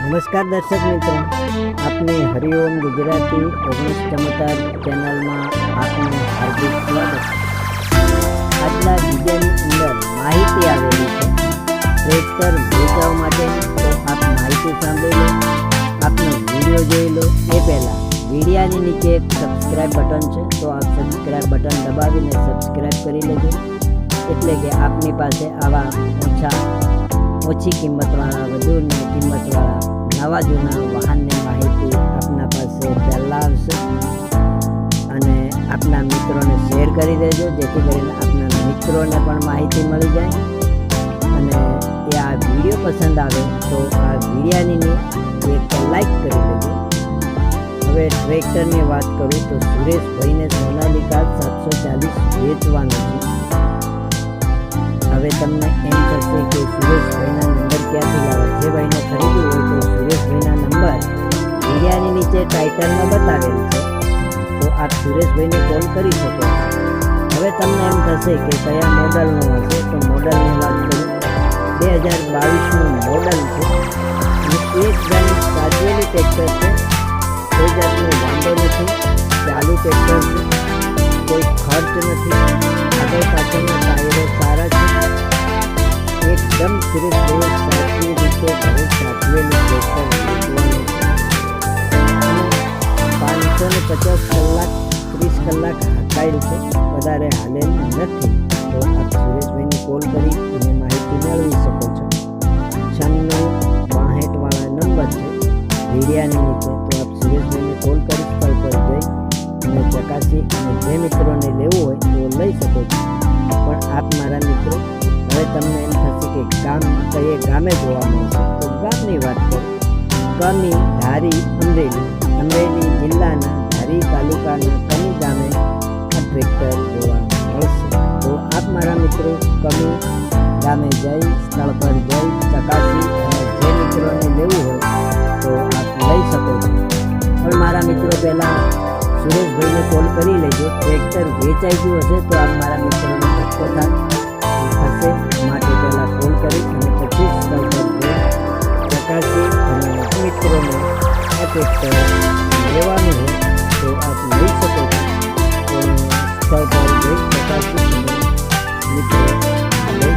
નમસ્કાર દર્શક મિત્રો, આપને હરિઓમ ગુજરાતી 1974 ચેનલમાં આપનું હાર્દિક સ્વાગત છે। આજના વિડીયોની અંદર માહિતી આવેલી છે ટ્રેક્ટર વેચવા માટે। તો આપ માહિતી સાંભળી લો, આપનો વિડીયો જોઈ લો એ પહેલાં વિડીયાની નીચે એક સબસ્ક્રાઈબ બટન છે, તો આપ સબસ્ક્રાઈબ બટન દબાવીને સબસ્ક્રાઈબ કરી લેજો, એટલે કે આપની પાસે આવા ઓછી કિંમતવાળા વધુ કિંમતવાળા નવા જૂના વાહનની માહિતી આપના પાસે પહેલાં આવશે। અને આપના મિત્રોને શેર કરી દેજો, જેથી કરીને આપના મિત્રોને પણ માહિતી મળી જાય। અને એ આ વિડીયો પસંદ આવે તો આ વિડીયાની એક લાઈક કરી દેજો। હવે ટ્રેક્ટરની વાત કરું તો સુરેશભાઈને સોનાલિકા 740 વેચવાનું છે। હવે તમને એમ થશે કે સુરેશભાઈના નંબર ક્યાંથી લાવવા? જે ભાઈને ખરીદવું હોય તો સુરેશભાઈના નંબર વિડીયાની નીચે ટાઇટલમાં બતાવેલ છે, તો આપ સુરેશભાઈને કોલ કરી શકો છો। હવે તમને એમ થશે કે કયા મોડલનું હશે, તો મોડલની વાત કરું 2022નું મોડલ છે અને એકદમ સાચવેલું ટ્રેક્ટર છે, કોઈ જાતનો વાંધો નથી, ચાલુ ટ્રેક્ટર છે, કોઈ ખર્ચ નથી, આગળ પાછળના ટાયરો સારા છે, એકદમ સુરેશભાઈ સાચી રીતે ઘરે સાચવેલું ટ્રેક્ટર વેચવાનું છે। 550 કલાક 30 કલાક હાંકાયેલ છે, વધારે હાલેલ નથી, તો આપ સુરેશભાઈને કોલ કરી અને માહિતી મેળવી શકો છો। 9662 વાળા નંબર છે વિડીયાની નીચે, તો આપ સુરેશભાઈને કોલ કરી સ્થળ પર જઈ અને ચકાસી અને જે મિત્રોને લેવું હોય તો લઈ શકો છો। પણ આપ મારા મિત્રો, હવે તમને એમ થશે કે ગામ કયે ગામે જોવા મળશે, તો ગામની વાત કરું કમી ધારી અમરેલી જિલ્લાના ધારી તાલુકાના કમી ગામે આ ટ્રેક્ટર જોવા મળશે। તો આપ મારા મિત્રો કમી ગામે જઈ સ્થળ પર જઈ ચકાસી અને જે મિત્રોને લેવું હોય તો આપ લઈ શકો છો। પણ મારા મિત્રો પહેલાં સુરેશભાઈને કોલ કરી લેજો। ટ્રેક્ટર વેચાઈ ગયું હશે તો આપ મારા મિત્રોને ધક્કો થશે, માટે પહેલાં કોલ કરી અને પછી સ્થળ પર જઈ ચકાસી અને મિત્રોને આ ટ્રેક્ટર લેવાનું હોય તો આપ લઈ શકો છો। તો સ્થળ પર જઈ ચકાસી અને મિત્રો